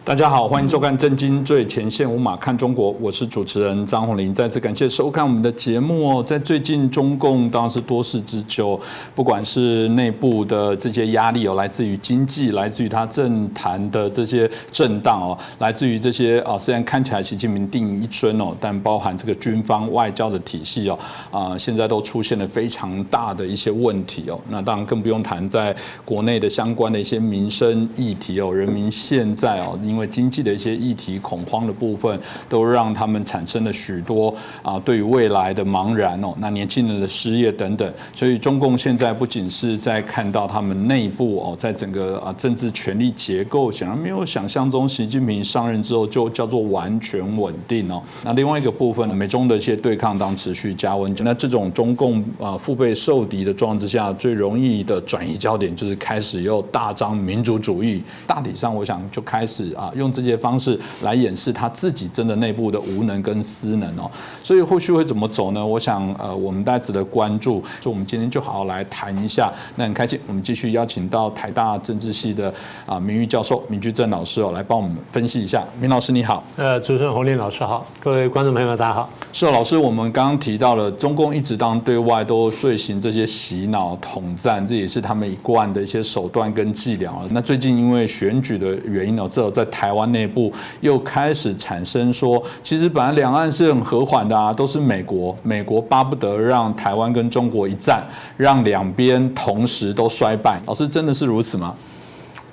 大家好，欢迎收看《震惊最前线》，无马看中国，我是主持人张宏林。再次感谢收看我们的节目哦。在最近，中共当然是多事之秋，不管是内部的这些压力哦，来自于经济，来自于他政坛的这些震荡哦，来自于这些虽然看起来习近平定一尊哦，但包含这个军方外交的体系哦，现在都出现了非常大的一些问题哦。那当然更不用谈在国内的相关的一些民生议题哦，人民现在哦，因为经济的一些议题恐慌的部分，都让他们产生了许多对于未来的茫然哦，那年轻人的失业等等，所以中共现在不仅是在看到他们内部哦，在整个政治权力结构，显然没有想象中习近平上任之后就叫做完全稳定哦。那另外一个部分，美中的一些对抗当持续加温，那这种中共腹背受敌的状况之下，最容易的转移焦点就是开始又大张民族主义，大体上我想就开始用这些方式来掩饰他自己真的内部的无能跟失能哦，所以后续会怎么走呢？我想我们大家值得关注，所以我们今天就好好来谈一下。那很开心，我们继续邀请到台大政治系的名誉教授闵居正老师来帮我们分析一下。闵老师你好，主持人洪林老师好，各位观众朋友们大家好。是老师，我们刚刚提到了中共一直当对外都遂行这些洗脑统战，这也是他们一贯的一些手段跟伎俩。那最近因为选举的原因之后，在台湾内部又开始产生说，其实本来两岸是很和缓的都是美国巴不得让台湾跟中国一战，让两边同时都衰败。老师真的是如此吗？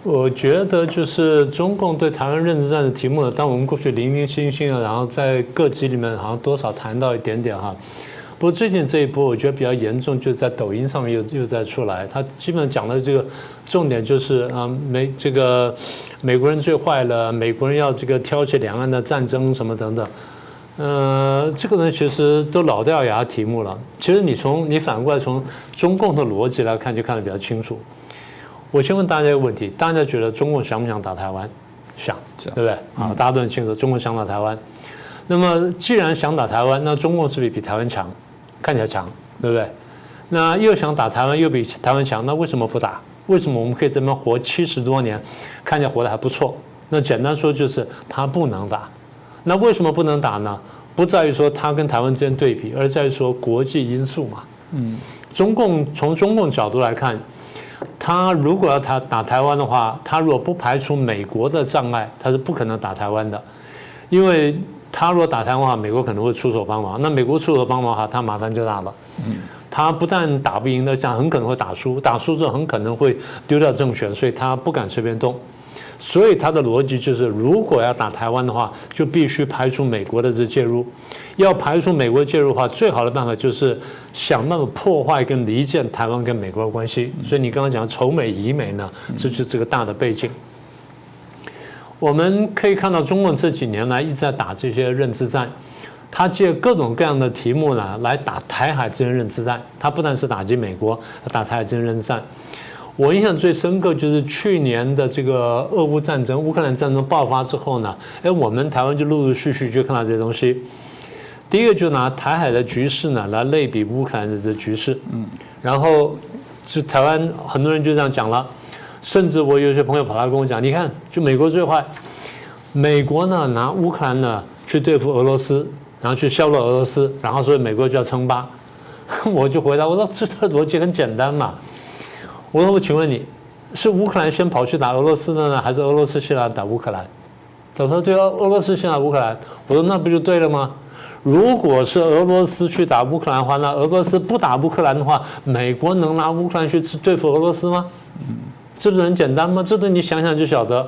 我觉得就是中共对台湾认知战的题目呢，当我们过去零零星星然后在各集里面好像多少谈到一点点哈。不过最近这一波，我觉得比较严重，就是在抖音上面又在出来。他基本上讲的这个重点就是美国人最坏了，美国人要这个挑起两岸的战争什么等等。这个呢其实都老掉牙题目了。其实你反过来从中共的逻辑来看，就看得比较清楚。我先问大家一个问题：大家觉得中共想不想打台湾？想，对不对？大家都很清楚，中共想打台湾。那么既然想打台湾，那中共是不是比台湾强？看起来强，对不对？那又想打台湾，又比台湾强，那为什么不打？为什么我们可以这么活70多年，看起来活得还不错？那简单说就是他不能打。那为什么不能打呢？不在于说他跟台湾之间对比，而在于说国际因素嘛。从中共角度来看，他如果要打台湾的话，他如果不排除美国的障碍，他是不可能打台湾的，因为他如果打台湾的话，美国可能会出手帮忙。那美国出手帮忙的话，他麻烦就大了。他不但打不赢的，这样很可能会打输，打输之后很可能会丢掉政权，所以他不敢随便动。所以他的逻辑就是，如果要打台湾的话，就必须排除美国的这介入。要排除美国介入的话，最好的办法就是想办法破坏跟离间台湾跟美国的关系。所以你刚刚讲仇美疑美呢，这就是这个大的背景。我们可以看到，中共这几年来一直在打这些认知战，他借各种各样的题目呢来打台海之间认知战。他不但是打击美国，他打台海之间认知战。我印象最深刻就是去年的这个俄乌战争、乌克兰战争爆发之后呢，我们台湾就陆陆续续就看到这些东西。第一个就拿台海的局势呢来类比乌克兰的这局势，然后就台湾很多人就这样讲了。甚至我有些朋友跑来跟我讲，你看，就美国最坏，美国呢拿乌克兰呢去对付俄罗斯，然后去削弱俄罗斯，然后所以美国就要称霸。我就回答我说，这逻辑很简单嘛。我说我请问你，是乌克兰先跑去打俄罗斯的呢，还是俄罗斯先来打乌克兰？他说对啊，俄罗斯先打乌克兰。我说那不就对了吗？如果是俄罗斯去打乌克兰的话，那俄罗斯不打乌克兰的话，美国能拿乌克兰去对付俄罗斯吗？这不是很简单吗？这个你想想就晓得。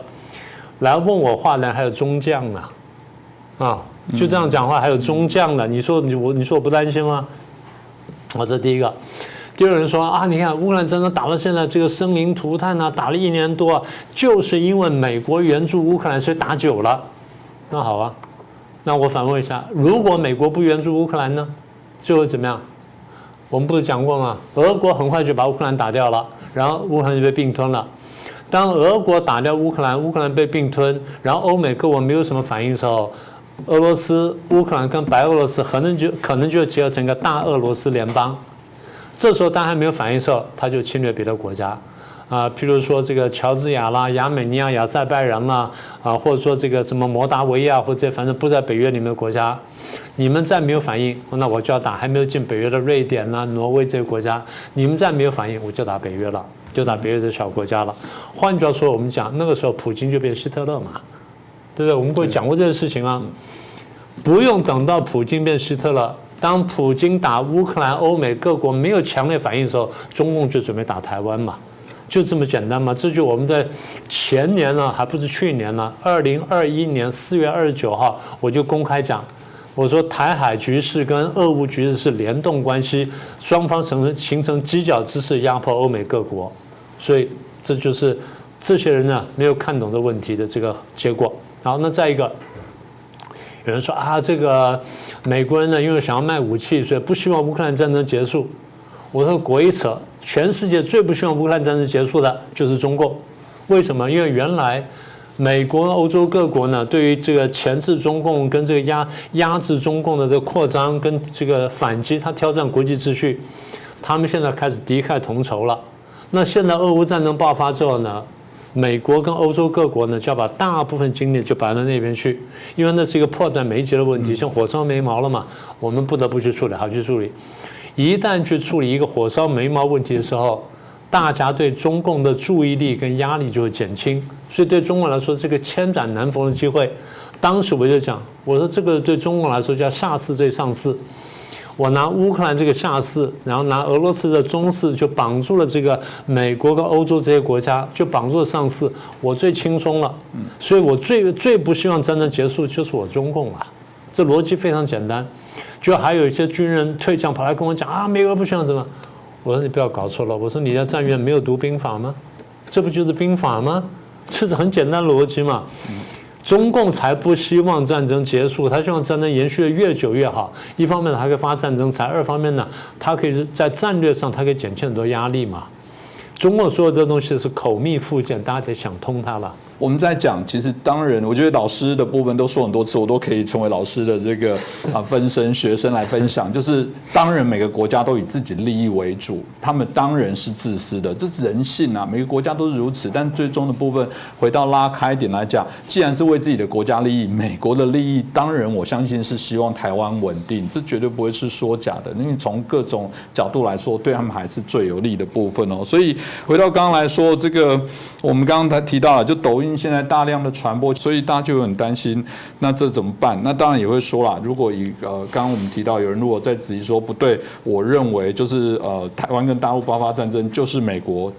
来问我话的还有中将呢，就这样讲话还有中将呢，你说我不担心吗？这第一个。第二个人说你看乌克兰战争打到现在这个生灵涂炭打了1年多就是因为美国援助乌克兰，所以打久了。那好啊，那我反问一下，如果美国不援助乌克兰呢，就会怎么样？我们不是讲过吗？俄国很快就把乌克兰打掉了，然后乌克兰就被并吞了。当俄国打掉乌克兰，乌克兰被并吞，然后欧美各国没有什么反应的时候，俄罗斯、乌克兰跟白俄罗斯可能就结合成一个大俄罗斯联邦。这时候当还没有反应的时候，他就侵略别的国家，譬如说这个乔治亚啦、亚美尼亚、亚塞拜然啦，或者说这个什么摩达维亚或者反正不在北约里面的国家，你们再没有反应，那我就要打还没有进北约的瑞典啦、挪威这些国家，你们再没有反应，我就打北约了，就打北约的小国家了。换句话说，我们讲那个时候普京就变希特勒嘛，对不对？我们过去讲过这个事情啊，不用等到普京变希特勒。当普京打乌克兰，欧美各国没有强烈反应的时候，中共就准备打台湾嘛，就这么简单嘛。这就我们在前年呢，还不是去年呢，2021年4月29号，我就公开讲，我说台海局势跟俄乌局势是联动关系，双方形成犄角之势，压迫欧美各国，所以这就是这些人呢没有看懂的问题的这个结果。好，那再一个，有人说这个美国人呢，因为想要卖武器，所以不希望乌克兰战争结束。我说鬼扯，全世界最不希望乌克兰战争结束的就是中共。为什么？因为原来美国、欧洲各国呢，对于这个钳制中共跟这个压制中共的这个扩张跟这个反击，他挑战国际秩序，他们现在开始敌忾同仇了。那现在俄乌战争爆发之后呢？美国跟欧洲各国呢，就要把大部分精力就摆到那边去，因为那是一个迫在眉睫的问题，像火烧眉毛了嘛，我们不得不去处理，好去处理。一旦去处理一个火烧眉毛问题的时候，大家对中共的注意力跟压力就会减轻，所以对中共来说，这个千载难逢的机会。当时我就讲，我说这个对中共来说叫下士对上士。我拿乌克兰这个下士，然后拿俄罗斯的中士，就绑住了这个美国跟欧洲这些国家，就绑住了上士，我最轻松了。所以我最不希望战争结束就是我中共了，这逻辑非常简单。就还有一些军人退将跑来跟我讲美国不希望怎么？我说你不要搞错了，我说你在战院没有读兵法吗？这不就是兵法吗？这是很简单的逻辑嘛。中共才不希望战争结束，他希望战争延续的越久越好。一方面呢，他可以发战争财；二方面呢，他可以在战略上，他可以减轻很多压力嘛。中共所有这东西是口蜜腹剑，大家得想通它了。我们在讲，其实当然，我觉得老师的部分都说很多次，我都可以成为老师的这个分身学生来分享。就是当然每个国家都以自己利益为主，他们当然是自私的，这是人性啊，每个国家都是如此。但最终的部分，回到拉开一点来讲，既然是为自己的国家利益，美国的利益，当然我相信是希望台湾稳定，这绝对不会是说假的。因为从各种角度来说，对他们还是最有利的部分哦。所以回到刚刚来说，这个我们刚刚提到了，就抖音现在大量的传播，所以大家就很担心，那这怎么办？那当然也会说啦，如果刚刚我们提到有人如果在质疑说不对，我认为就是台湾跟大陆爆发战争就是美国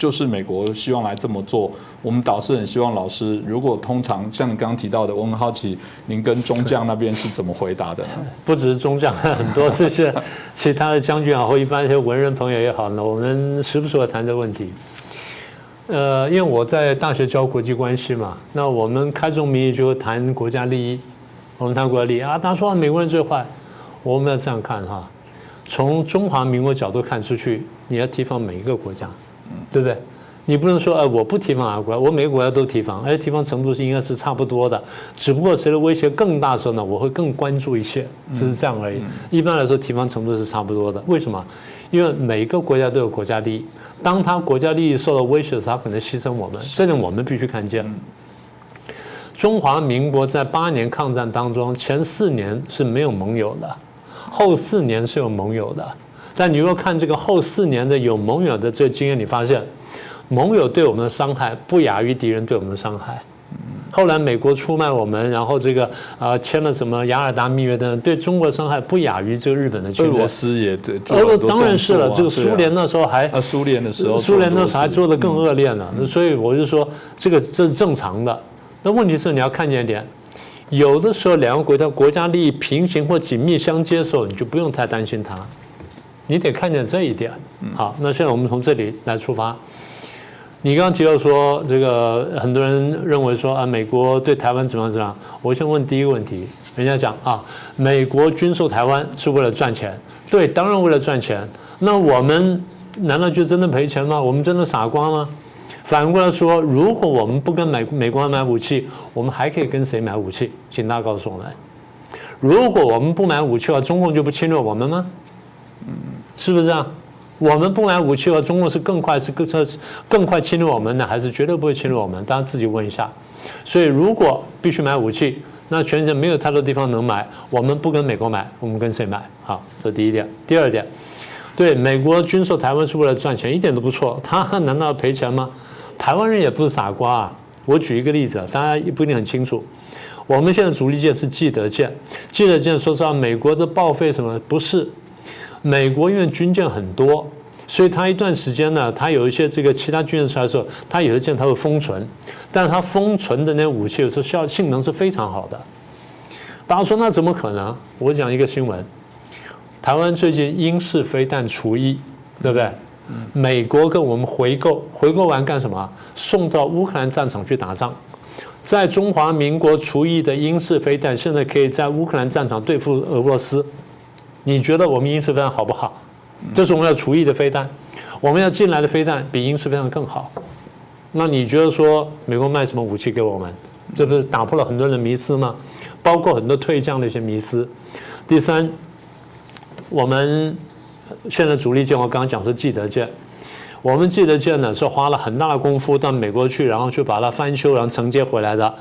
希望来这么做。我们倒是很希望老师，如果通常像你刚刚提到的，我很好奇您跟中将那边是怎么回答的呢？不只是中将，很多这些其他的将军也好，或一般一些文人朋友也好呢，我们时不时会谈这个问题。因为我在大学教国际关系嘛，那我们开宗明义就会谈国家利益，我们谈国家利益大家说美国人最坏，我们要这样看哈，从中华民国角度看出去，你要提防每一个国家，对不对？你不能说我不提防哪个国家，我每个国家都提防，而且提防程度是应该是差不多的，只不过谁的威胁更大的时候呢，我会更关注一些，只是这样而已。一般来说，提防程度是差不多的。为什么？因为每个国家都有国家利益。当他国家利益受到威胁时，他可能牺牲我们，这点我们必须看见。中华民国在8年抗战当中，前4年是没有盟友的，后4年是有盟友的。但你如果看这个后4年的有盟友的这个经验，你发现盟友对我们的伤害不亚于敌人对我们的伤害。后来美国出卖我们，然后这个签了什么雅尔达密约等等，对中国的伤害不亚于这个日本的侵略。俄罗斯也做了很多动作啊，当然是了，这个苏联那时候还苏联的时候还做得更恶劣呢。所以我就说这是正常的。那问题是你要看见一点，有的时候两个国家利益平行或紧密相接的时候，你就不用太担心它，你得看见这一点。好，那现在我们从这里来出发。你刚刚提到说，这个很多人认为说美国对台湾怎么样？我先问第一个问题，人家讲美国军售台湾是为了赚钱，对，当然为了赚钱。那我们难道就真的赔钱吗？我们真的傻瓜吗？反过来说，如果我们不跟美国买武器，我们还可以跟谁买武器？请大家告诉我们。如果我们不买武器的话，中共就不侵略我们吗？是不是这样？我们不买武器的话，中共是更快侵略我们呢，还是绝对不会侵略我们？大家自己问一下。所以如果必须买武器，那全世界没有太多地方能买，我们不跟美国买，我们跟谁买？好，这第一点。第二点，对，美国军售台湾是为了赚钱，一点都不错。他难道要赔钱吗？台湾人也不是傻瓜啊。我举一个例子，大家不一定很清楚。我们现在主力舰是基德舰，基德舰说实话，美国的报废什么不是？美国因为军舰很多，所以它一段时间呢，它有一些这个其他军舰出来的时候，它有一件它会封存，但是它封存的那些武器有时候性能是非常好的。大家说那怎么可能？我讲一个新闻，台湾最近英式飞弹除役，对不对？美国跟我们回购完干什么？送到乌克兰战场去打仗。在中华民国除役的英式飞弹，现在可以在乌克兰战场对付俄罗斯。你觉得我们英式飞弹好不好？这是我们要除役的飞弹，我们要进来的飞弹比英式飞弹更好。那你觉得说美国卖什么武器给我们？这不是打破了很多人的迷思吗？包括很多退将的一些迷思。第三，我们现在主力舰，我刚刚讲是基德舰，我们基德舰呢是花了很大的功夫到美国去，然后去把它翻修，然后承接回来的。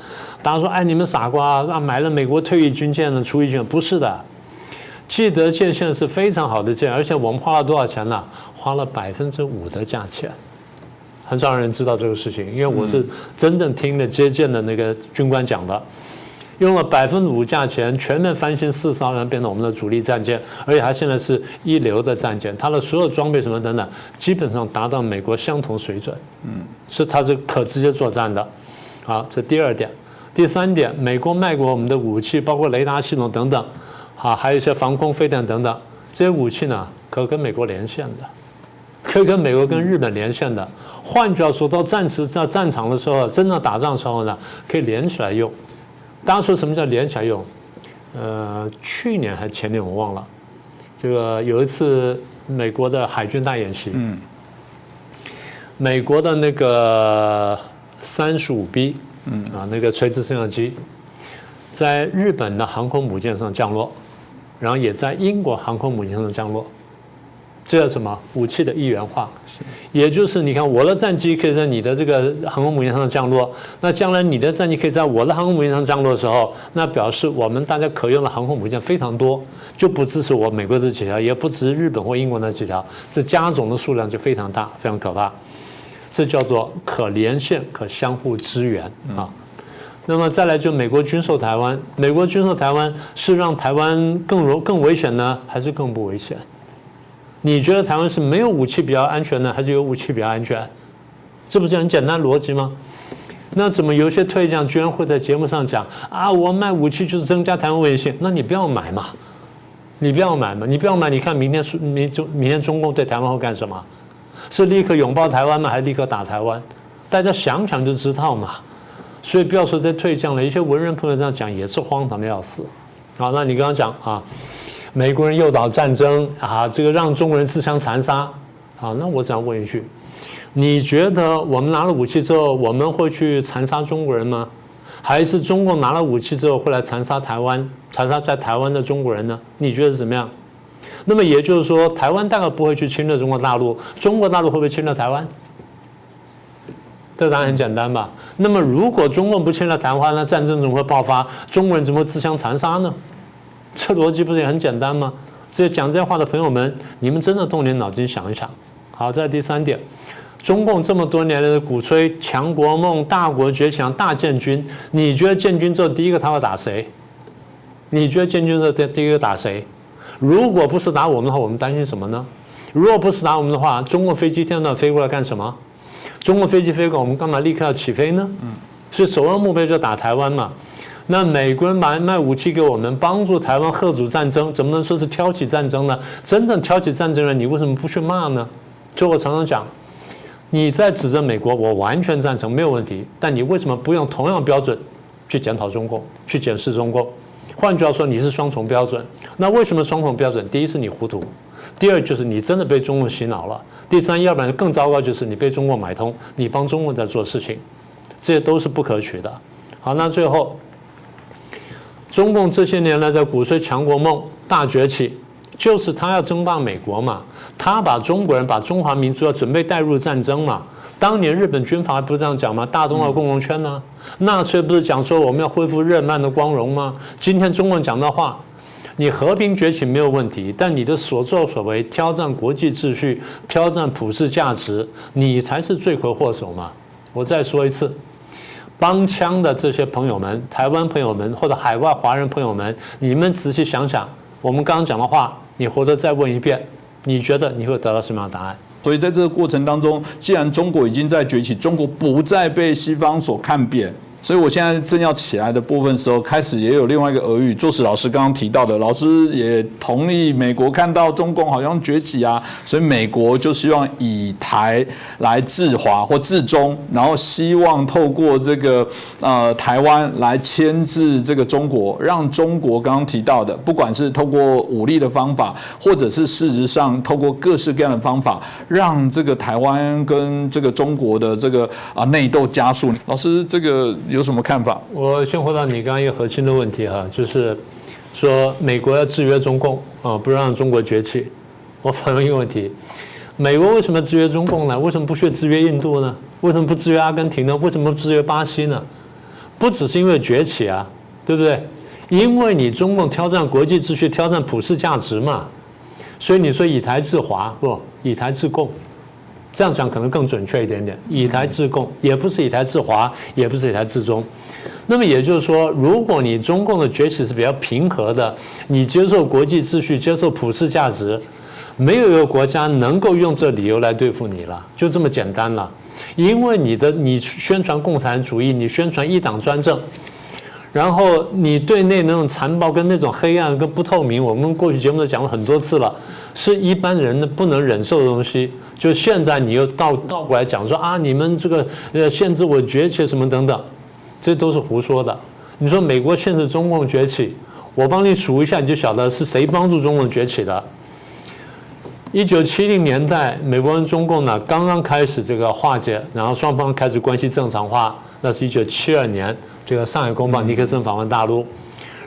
大家说，哎，你们傻瓜啊，买了美国退役军舰的除役舰，不是的。基德舰现在是非常好的舰，而且我们花了多少钱呢？花了5%的价钱，很少人知道这个事情，因为我是真正听了接见的那个军官讲的，用了5%价钱全面翻新4艘，然后变成我们的主力战舰，而且它现在是一流的战舰，它的所有装备什么等等，基本上达到美国相同水准，是它是可直接作战的。好，这第二点。第三点，美国卖给我们的武器，包括雷达系统等等。啊，还有一些防空飞弹等等，这些武器呢，可跟美国连线的，可以跟美国跟日本连线的。换句话说，到战场的时候，真的打仗的时候呢，可以连起来用。大家说什么叫连起来用？去年还前年我忘了，这个有一次美国的海军大演习，美国的那个35B，那个垂直升降机，在日本的航空母舰上降落。然后也在英国航空母舰上降落，这叫什么？武器的一元化，也就是你看我的战机可以在你的这个航空母舰上降落，那将来你的战机可以在我的航空母舰上降落的时候，那表示我们大家可用的航空母舰非常多，就不只是我美国这几条，也不只是日本或英国那几条，这加总的数量就非常大，非常可怕。这叫做可连线、可相互支援啊。那么再来就美国军售台湾，美国军售台湾是让台湾更危险呢，还是更不危险？你觉得台湾是没有武器比较安全呢，还是有武器比较安全？这不是很简单逻辑吗？那怎么有些退将居然会在节目上讲啊，我卖武器就是增加台湾危险性？那你不要买嘛，你不要买嘛，你不要买，你看明天中共对台湾会干什么？是立刻拥抱台湾吗？还是立刻打台湾？大家想想就知道嘛。所以不要说在退将了，一些文人朋友这样讲也是荒唐的要死。好，那你刚刚讲啊，美国人诱导战争啊，这个让中国人自相残杀。好，那我只想问一句，你觉得我们拿了武器之后，我们会去残杀中国人吗？还是中共拿了武器之后会来残杀台湾，残杀在台湾的中国人呢？你觉得是怎么样？那么也就是说，台湾大概不会去侵略中国大陆，中国大陆会不会侵略台湾？这答案很简单吧？那么如果中共不侵略台湾，那战争怎么会爆发？中国人怎么会自相残杀呢？这逻辑不是也很简单吗？这讲这些话的朋友们，你们真的动点脑筋想一想。好，再来第三点，中共这么多年来的鼓吹强国梦、大国崛强、大建军，你觉得建军之后第一个他会打谁？你觉得建军之后第一个打谁？如果不是打我们的话，我们担心什么呢？如果不是打我们的话，中国飞机一天到晚飞过来干什么？中国飞机飞过，我们干嘛立刻要起飞呢？所以首要目标就打台湾嘛。那美国人卖武器给我们，帮助台湾嚇阻战争，怎么能说是挑起战争呢？真正挑起战争的人，你为什么不去骂呢？就我常常讲，你在指责美国，我完全赞成，没有问题。但你为什么不用同样标准去检讨中共，去检视中共？换句话说，你是双重标准。那为什么双重标准？第一是你糊涂，第二就是你真的被中共洗脑了。第三，要不然更糟糕就是你被中共买通，你帮中共在做事情，这些都是不可取的。好，那最后，中共这些年来在鼓吹强国梦、大崛起，就是他要争霸美国嘛，他把中国人、把中华民族要准备带入战争嘛。当年日本军阀不是这样讲吗？大东亚共荣圈呢、纳粹不是讲说我们要恢复日漫的光荣吗？今天中国人讲的话，你和平崛起没有问题，但你的所作所为挑战国际秩序、挑战普世价值，你才是罪魁祸首嘛。我再说一次，帮腔的这些朋友们、台湾朋友们或者海外华人朋友们，你们仔细想想，我们刚刚讲的话，你回头再问一遍，你觉得你会得到什么样的答案？所以在这个过程当中，既然中国已经在崛起，中国不再被西方所看扁。所以我现在正要起来的部分时候，开始也有另外一个俄语，作史老师刚刚提到的，老师也同意，美国看到中共好像崛起啊，所以美国就希望以台来制华或制中，然后希望透过这个台湾来牵制这个中国，让中国刚刚提到的，不管是透过武力的方法，或者是事实上透过各式各样的方法，让这个台湾跟这个中国的这个内斗加速。老师这个有什么看法？我先回答你刚刚一个核心的问题哈，就是说美国要制约中共啊，不让中国崛起。我反问一个问题：美国为什么制约中共呢？为什么不去制约印度呢？为什么不制约阿根廷呢？为什么不制约巴西呢？不只是因为崛起啊，对不对？因为你中共挑战国际秩序，挑战普世价值嘛。所以你说以台制华不？以台制共。这样讲可能更准确一点点，以台制共，也不是以台制华，也不是以台制中。那么也就是说，如果你中共的崛起是比较平和的，你接受国际秩序，接受普世价值，没有一个国家能够用这理由来对付你了，就这么简单了。因为你宣传共产主义，你宣传一党专政，然后你对内那种残暴跟那种黑暗跟不透明，我们过去节目都讲了很多次了，是一般人不能忍受的东西。就现在你又倒过来讲说啊，你们这个限制我崛起什么等等，这都是胡说的。你说美国限制中共崛起，我帮你数一下，你就晓得是谁帮助中共崛起的。1970年代，美国跟中共呢刚刚开始这个化解，然后双方开始关系正常化，那是1972年，这个上海公报尼克森访问大陆。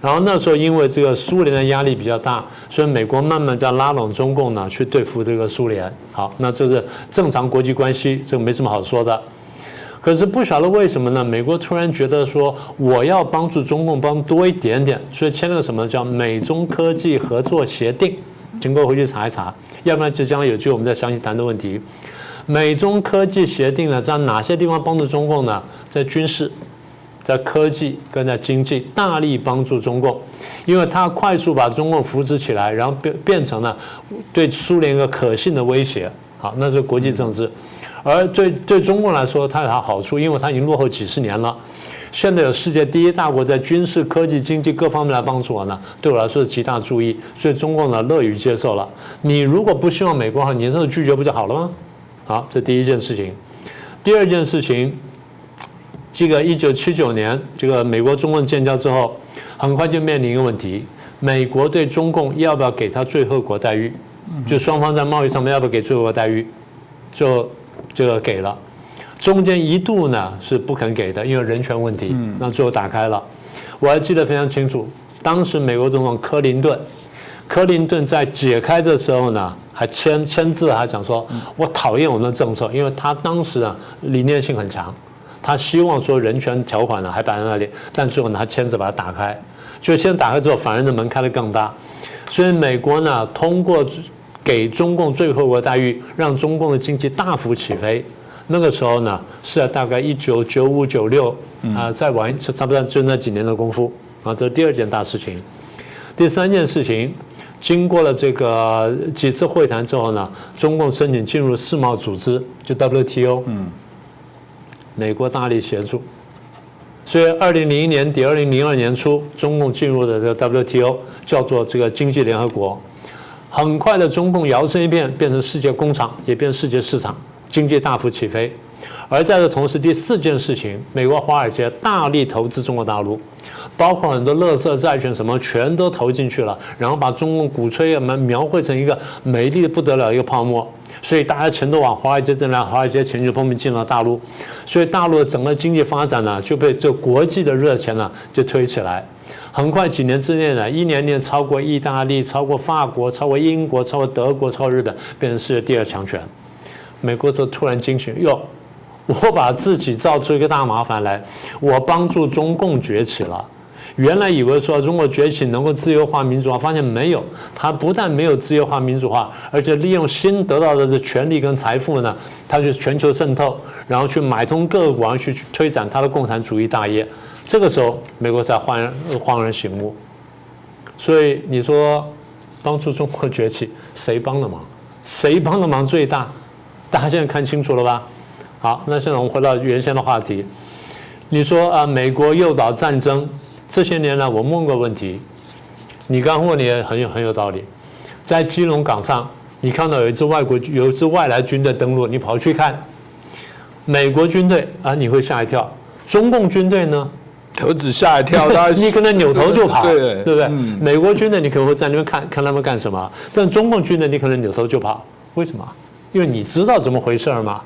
然后那时候因为这个苏联的压力比较大，所以美国慢慢在拉拢中共呢，去对付这个苏联。好，那这是正常国际关系，这个没什么好说的。可是不晓得为什么呢？美国突然觉得说我要帮助中共帮多一点点，所以签了个什么叫美中科技合作协定，请各位回去查一查，要不然就将来有机会我们再详细谈的问题。美中科技协定呢，在哪些地方帮助中共呢？在军事。在科技跟在经济大力帮助中共，因为它快速把中共扶持起来，然后变成了对苏联一个可信的威胁。好，那是国际政治。而对中共来说，它有它好处，因为它已经落后几十年了。现在有世界第一大国在军事、科技、经济各方面来帮助我呢，对我来说是极大注意，所以中共呢乐于接受了。你如果不希望美国好，你这拒绝不就好了吗？好，这第一件事情。第二件事情。这个1979年，这个美国中共建交之后，很快就面临一个问题：美国对中共要不要给他最惠国待遇？就双方在贸易上面要不要给最惠国待遇？就这个给了。中间一度呢是不肯给的，因为人权问题。那最后打开了。我还记得非常清楚，当时美国总统克林顿在解开的时候呢，还签字，还讲说：“我讨厌我们的政策，因为他当时啊理念性很强。”他希望说人权条款呢还摆在那里，但最后呢他签字把它打开，就先打开之后，反而的门开得更大。所以美国呢通过给中共最惠国待遇，让中共的经济大幅起飞。那个时候呢是在大概1995、96再晚差不多就那几年的功夫啊。这是第二件大事情。第三件事情，经过了这个几次会谈之后呢，中共申请进入世贸组织，就 WTO。美国大力协助，所以2001年底、2002年初，中共进入的这个 WTO 叫做这个经济联合国。很快的，中共摇身一变，变成世界工厂，也变成世界市场，经济大幅起飞。而在这同时，第四件事情，美国华尔街大力投资中国大陆，包括很多垃圾债券什么，全都投进去了，然后把中共鼓吹描绘成一个美丽的不得了一个泡沫。所以大家钱都往华尔街挣来，华尔街钱就拼命进了大陆，所以大陆的整个经济发展呢就被这国际的热钱呢就推起来。很快几年之内呢，一年年超过意大利、超过法国、超过英国、超过德国、超过日本，变成世界第2强权。美国就突然惊醒，哟，我把自己造出一个大麻烦来，我帮助中共崛起了。原来以为说中国崛起能够自由化、民主化，发现没有，它不但没有自由化、民主化，而且利用新得到的这权力跟财富呢，它去全球渗透，然后去买通各国，去推展它的共产主义大业。这个时候，美国才恍然醒悟。所以你说帮助中国崛起，谁帮的忙？谁帮的忙最大？大家现在看清楚了吧？好，那现在我们回到原先的话题。你说美国诱导战争。这些年来，我问过问题，你刚问的也很有道理。在基隆港上，你看到有一支外来军队登陆，你跑去看，美国军队啊，你会吓一跳；中共军队呢，何止吓一跳，你可能扭头就跑，对不对？美国军队你可能会在那边看他们干什么，但中共军队你可能扭头就跑，为什么？因为你知道怎么回事嘛。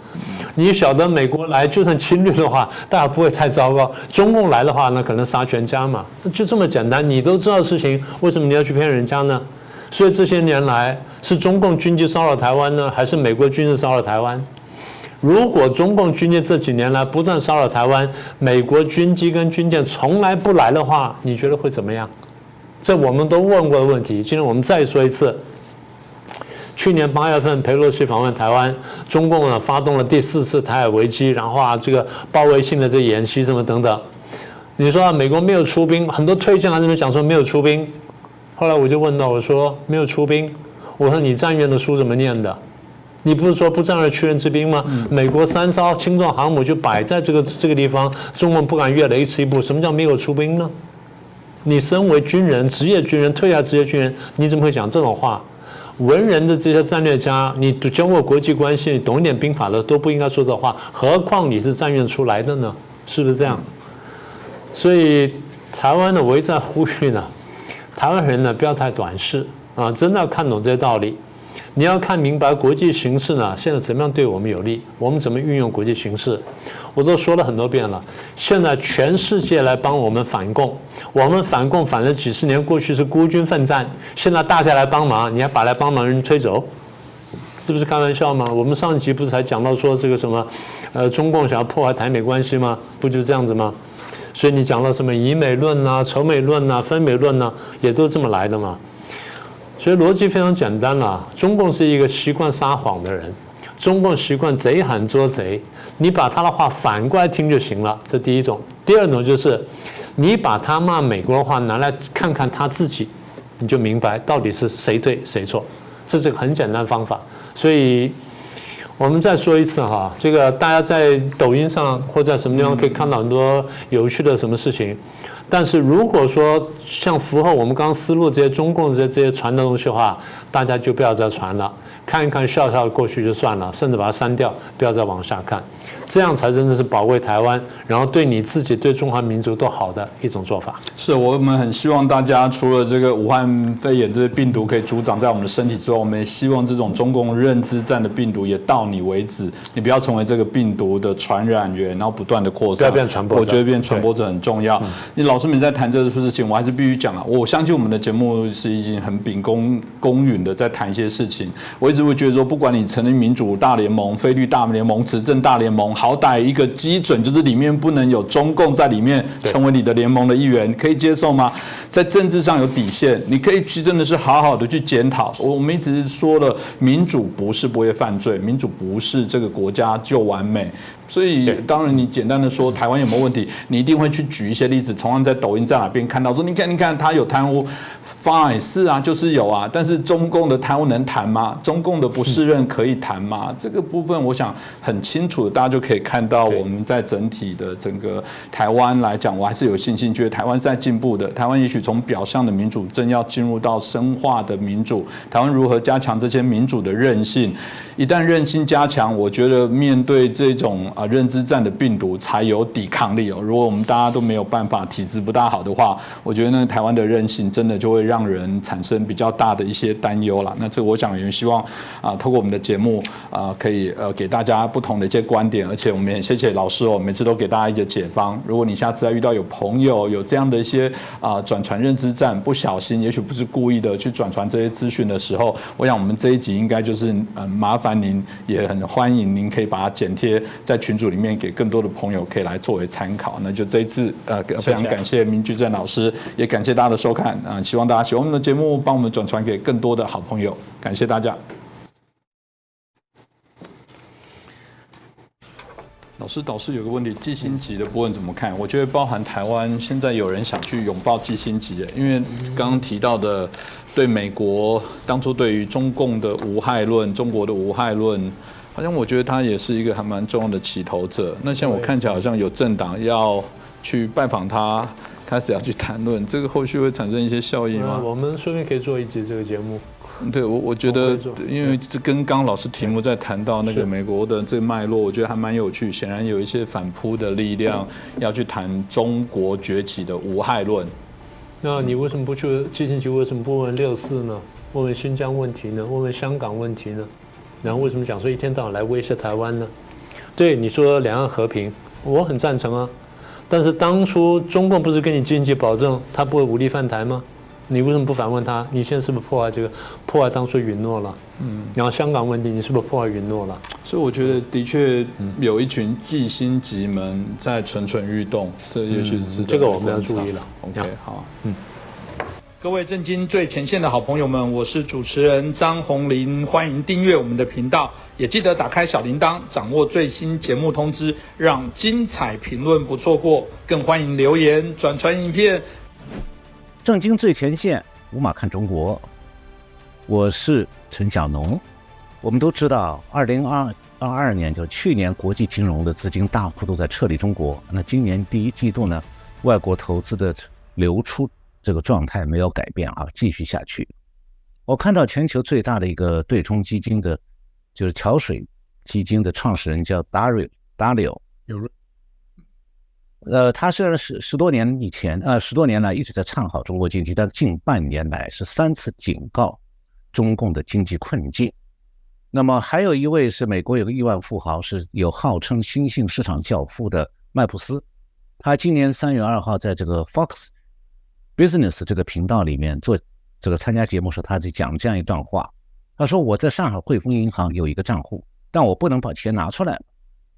你晓得美国来就算侵略的话，大家不会太糟糕；中共来的话，那可能杀全家嘛，就这么简单。你都知道事情，为什么你要去骗人家呢？所以这些年来，是中共军机骚扰台湾呢，还是美国军事骚扰台湾？如果中共军舰这几年来不断骚扰台湾，美国军机跟军舰从来不来的话，你觉得会怎么样？这我们都问过的问题，今天我们再说一次。去年8月份，裴洛西访问台湾，中共呢发动了第4次台海危机，然后这个包围性的这演习什么等等。你说美国没有出兵，很多推荐来这边讲说没有出兵，后来我就问到，我说没有出兵，我说你战院的书怎么念的？你不是说不战而屈人之兵吗？美国3艘轻重航母就摆在这个地方，中共不敢越雷池一步。什么叫没有出兵呢？你身为军人、职业军人、退下职业军人，你怎么会讲这种话？文人的这些战略家，你教过国际关系、懂一点兵法的都不应该说这话，何况你是战院出来的呢？是不是这样？所以台湾呢，我一再呼吁呢，台湾人呢不要太短视啊，真的要看懂这些道理。你要看明白国际形势呢，现在怎么样对我们有利，我们怎么运用国际形势。我都说了很多遍了，现在全世界来帮我们反共，我们反共反了几十年，过去是孤军奋战，现在大家来帮忙，你还把来帮忙的人推走，这不是开玩笑吗？我们上一集不是才讲到说这个什么，中共想要破坏台美关系吗？不就这样子吗？所以你讲到什么以美论啊、仇美论啊、分美论啊，也都这么来的嘛。所以逻辑非常简单了，中共是一个习惯撒谎的人，中共习惯贼喊捉贼，你把他的话反过来听就行了，这第一种。第二种就是你把他骂美国的话拿来看看他自己，你就明白到底是谁对谁错，这是个很简单的方法。所以我们再说一次哈，这个大家在抖音上或在什么地方可以看到很多有趣的什么事情。但是如果说像符合我们刚刚思路这些中共这些传的东西的话，大家就不要再传了，看一看笑笑过去就算了，甚至把它删掉，不要再往下看，这样才真的是保卫台湾，然后对你自己对中华民族都好的一种做法。是我们很希望大家除了这个武汉肺炎这些病毒可以阻长在我们的身体之外，我们也希望这种中共认知战的病毒也到你为止，你不要成为这个病毒的传染源，然后不断的扩散，不要变传播者。我觉得变传播者很重要。你老师们在谈这个事情，我还是必须讲啊，我相信我们的节目是已经很秉公允的在谈一些事情。我一直会觉得说，不管你成立民主大联盟、菲律大联盟、执政大联盟，好歹一个基准就是里面不能有中共在里面成为你的联盟的一员，可以接受吗？在政治上有底线，你可以去真的是好好的去检讨。我们一直说了，民主不是不会犯罪，民主不是这个国家就完美。所以当然，你简单的说台湾有没有问题，你一定会去举一些例子，同样在抖音在哪边看到说，你看他有贪污。fine 是啊，就是有啊，但是中共的贪污能谈吗？中共的不适任可以谈吗？这个部分我想很清楚的，大家就可以看到我们在整体的整个台湾来讲，我还是有信心，觉得台湾是在进步的。台湾也许从表象的民主正要进入到深化的民主，台湾如何加强这些民主的韧性，一旦韧性加强，我觉得面对这种认知战的病毒才有抵抗力哦。如果我们大家都没有办法，体质不大好的话，我觉得呢，台湾的韧性真的就会让人产生比较大的一些担忧啦。那这个我想也希望透过我们的节目可以给大家不同的一些观点，而且我们也谢谢老师哦，每次都给大家一个解方。如果你下次再遇到有朋友有这样的一些转传认知战，不小心，也许不是故意的去转传这些资讯的时候，我想我们这一集应该就是麻烦您，也很欢迎您可以把它剪贴在群组里面，给更多的朋友可以来作为参考。那就这一次非常感谢明居正老师，也感谢大家的收看希望大家喜欢我们的节目，帮我们转传给更多的好朋友，感谢大家。导师有个问题，季辛吉的部分怎么看？我觉得包含台湾现在有人想去拥抱季辛吉，因为刚刚提到的对美国当初对于中共的无害论、中国的无害论，好像我觉得他也是一个还蛮重要的起头者。那像我看起来好像有政党要去拜访他，开始要去谈论，这个后续会产生一些效益吗？我们顺便可以做一集这个节目。对，我觉得，因为这跟刚老师题目在谈到那个美国的这个脉络，我觉得还蛮有趣。显然有一些反扑的力量要去谈中国崛起的无害论。那你为什么不去季辛吉？为什么不问6·4呢？问新疆问题呢？问香港问题呢？然后为什么讲说一天到晚来威胁台湾呢？对，你说两岸和平，我很赞成啊。但是当初中共不是跟你季辛吉保证他不会武力犯台吗？你为什么不反问他？你现在是不是破坏当初允诺了？然后香港问题，你是不是破坏允诺了？所以我觉得的确有一群季辛吉们在蠢蠢欲动，这也许是这个我们要注意了。OK， 好，各位震惊最前线的好朋友们，我是主持人张宏林，欢迎订阅我们的频道，也记得打开小铃铛，掌握最新节目通知，让精彩评论不错过，更欢迎留言转传影片。正经最前线，无马看中国，我是陈小农。我们都知道，2022年就去年国际金融的资金大幅度在撤离中国，那今年第一季度呢，外国投资的流出这个状态没有改变继续下去。我看到全球最大的一个对冲基金的，就是桥水基金的创始人叫 Dario，他虽然是10多年来一直在唱好中国经济，但近半年来是3次警告中共的经济困境。那么还有一位是美国有个亿万富豪，是有号称新兴市场教父的麦普斯，他今年3月2号在这个 Fox Business 这个频道里面做这个参加节目时，他就讲这样一段话，他说我在上海汇丰银行有一个账户，但我不能把钱拿出来了，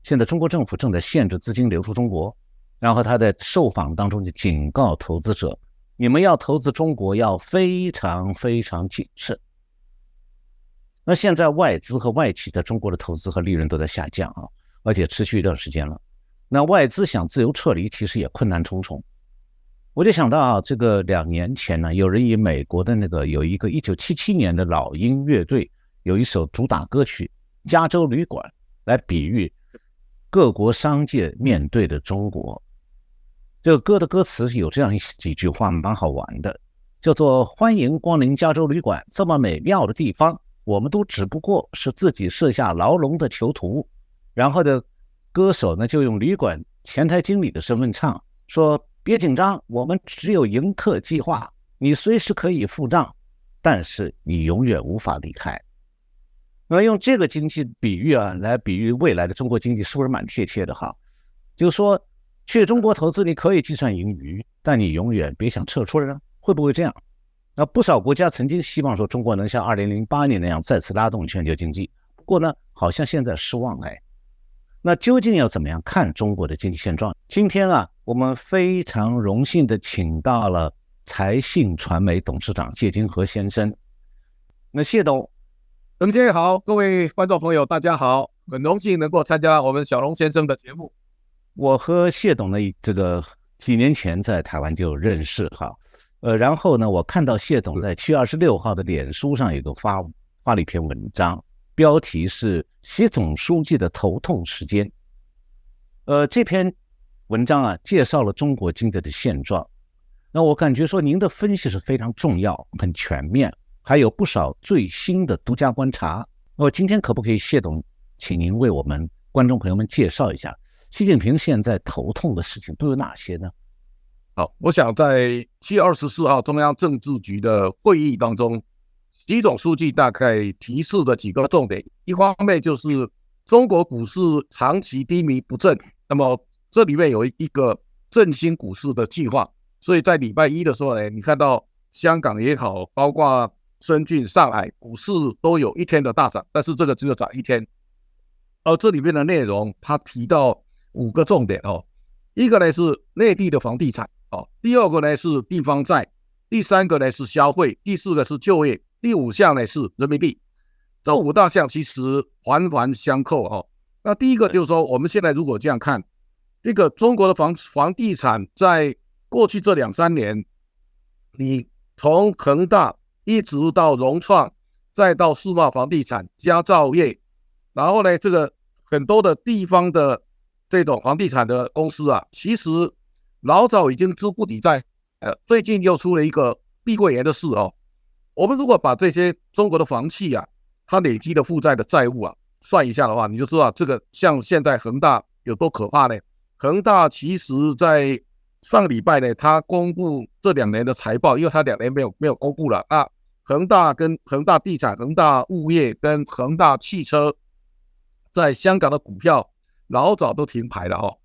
现在中国政府正在限制资金流出中国。然后他在受访当中就警告投资者，你们要投资中国要非常非常谨慎。那现在外资和外企在中国的投资和利润都在下降而且持续一段时间了。那外资想自由撤离其实也困难重重。我就想到这个2年前呢，有人以美国的有一个1977年的老鹰乐队有一首主打歌曲《加州旅馆》来比喻各国商界面对的中国。这个歌的歌词有这样几句话蛮好玩的，叫做欢迎光临加州旅馆，这么美妙的地方，我们都只不过是自己设下牢笼的囚徒。然后的歌手呢就用旅馆前台经理的身份唱，说别紧张，我们只有迎客计划，你随时可以付账，但是你永远无法离开。那用这个经济比喻来比喻未来的中国经济，是不是蛮贴切的就是说去中国投资你可以计算盈余，但你永远别想撤出来呢？会不会这样？那不少国家曾经希望说中国能像2008年那样再次拉动全球经济，不过呢，好像现在失望那究竟要怎么样看中国的经济现状？今天我们非常荣幸的请到了财信传媒董事长谢金河先生。那谢董，陈先生好，各位观众朋友大家好，很荣幸能够参加我们小龙先生的节目。我和谢董呢，这个几年前在台湾就认识然后呢，我看到谢董在7月26号的脸书上有个发了一篇文章，标题是习总书记的头痛时间。这篇文章介绍了中国经济的现状。那我感觉说您的分析是非常重要，很全面，还有不少最新的独家观察。今天可不可以谢董，请您为我们观众朋友们介绍一下习近平现在头痛的事情都有哪些呢？好，我想在7月24号中央政治局的会议当中，习总书记大概提示的几个重点，一方面就是中国股市长期低迷不振，那么这里面有一个振兴股市的计划，所以在礼拜一的时候呢，你看到香港也好，包括深圳、上海股市都有一天的大涨，但是这个只有涨一天。这里面的内容他提到5个重点一个呢是内地的房地产第2个呢是地方债，第3个呢是消费，第4个是就业，第5项呢是人民币。这5大项其实环环相扣那第一个就是说，我们现在如果这样看，这个中国的房地产在过去这2-3年，你从恒大一直到融创，再到世茂房地产、佳兆业，然后呢，这个很多的地方的这种房地产的公司其实老早已经资不抵债，最近又出了一个碧桂园的事我们如果把这些中国的房企它累积的负债的债务算一下的话，你就知道这个像现在恒大有多可怕呢？恒大其实在上个礼拜呢，它公布这2年的财报，因为它2年没有公布了恒大跟恒大地产、恒大物业跟恒大汽车在香港的股票老早都停牌了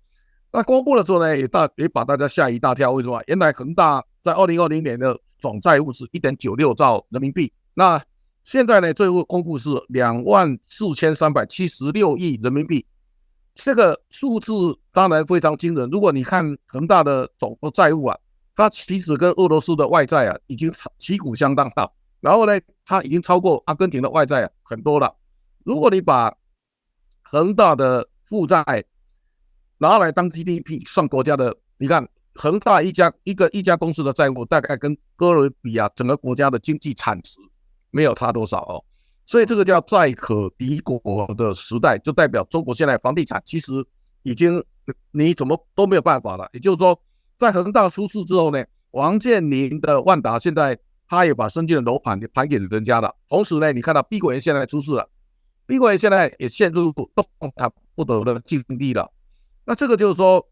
那公布的时候呢，也把大家吓一大跳。为什么？原来恒大在2020年的总债务是 1.96 兆人民币，那现在呢，最后公布是24376亿人民币，这个数字当然非常惊人。如果你看恒大的总债务它其实跟俄罗斯的外债已经旗鼓相当了，然后呢，它已经超过阿根廷的外债很多了。如果你把恒大的负债拿来当 GDP 算国家的，你看恒大一家公司的债务大概跟哥伦比亚整个国家的经济产值没有差多少所以这个叫债可敌国的时代，就代表中国现在房地产其实已经你怎么都没有办法了。也就是说，在恒大出事之后呢，王健林的万达现在他也把深圳的楼盘盘给人家了，同时呢，你看到碧桂园现在出事了，碧桂园现在也陷入动弹不得的境地了。那这个就是说，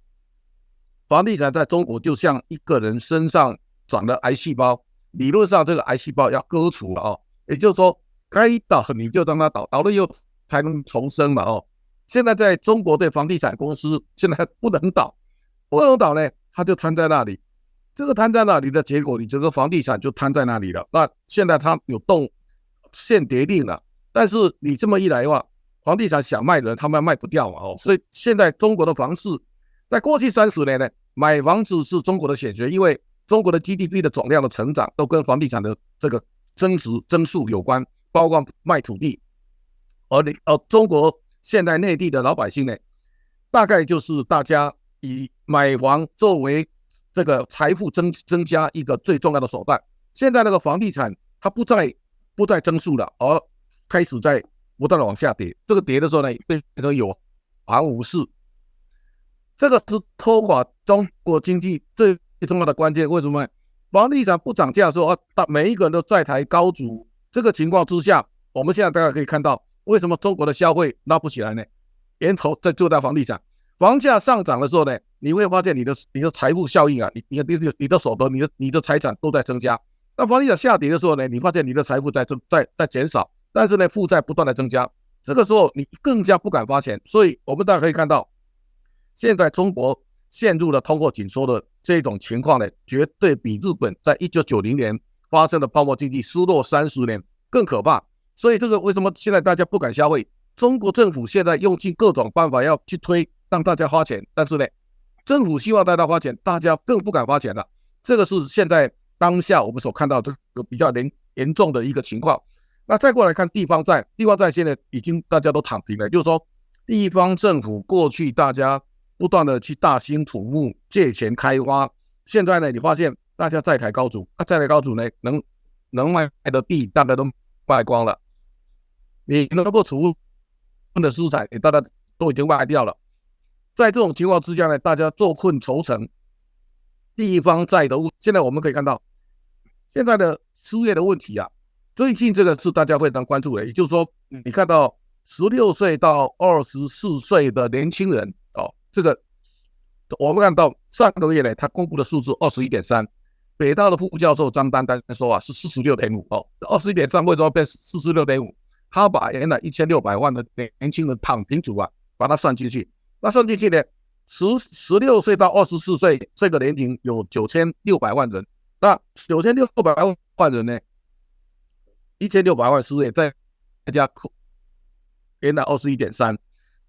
房地产在中国就像一个人身上长了癌细胞，理论上这个癌细胞要割除了也就是说该倒你就让它倒，倒了以后才能重生嘛现在在中国的房地产公司现在不能倒呢，它就摊在那里。这个摊在那里的结果，你整个房地产就摊在那里了。那现在它有动限跌令了，但是你这么一来的话，房地产想卖的人他们卖不掉嘛所以现在中国的房市在过去30年呢，买房子是中国的显学，因为中国的 GDP 的总量的成长都跟房地产的这个增速有关，包括卖土地。而中国现在内地的老百姓呢，大概就是大家以买房作为这个财富增加一个最重要的手段。现在那个房地产它不再增速了，而开始在不断的往下跌。这个跌的时候呢，变成有行无市。这个是拖垮中国经济最重要的关键。为什么？房地产不涨价的时候每一个人都债台高筑。这个情况之下，我们现在大家可以看到，为什么中国的消费拉不起来呢？源头就在房地产。房价上涨的时候呢，你会发现你的财富效应你的所得、你的财产都在增加。那房地产下跌的时候呢，你发现你的财富在减少，但是呢，负债不断的增加。这个时候你更加不敢花钱。所以我们大家可以看到，现在中国陷入了通货紧缩的这种情况呢，绝对比日本在1990年发生的泡沫经济失落30年更可怕。所以这个为什么现在大家不敢消费？中国政府现在用尽各种办法要去推让大家花钱，但是呢，政府希望大家花钱，大家更不敢花钱了。这个是现在当下我们所看到这个比较严重的一个情况。那再过来看地方债，地方债现在已经大家都躺平了，就是说地方政府过去大家不断的去大兴土木借钱开发，现在呢，你发现大家债台高筑，债台高筑呢，能卖的地大家都卖光了，你能够储物的资产大家都已经卖掉了。在这种情况之下呢，大家坐困愁城，地方债的现在我们可以看到现在的失业的问题最近这个是大家非常关注的，也就是说你看到16岁到24岁的年轻人这个我们看到上个月呢，他公布的数字 21.3， 北大的副教授张丹丹说是 46.5 21.3 为什么变 46.5？ 他把原来1600万的年轻人躺平族把它算进去，那算进去呢，16岁到24岁这个年龄有9600万人，那9600万人呢，1600万失业，再加原来 21.3，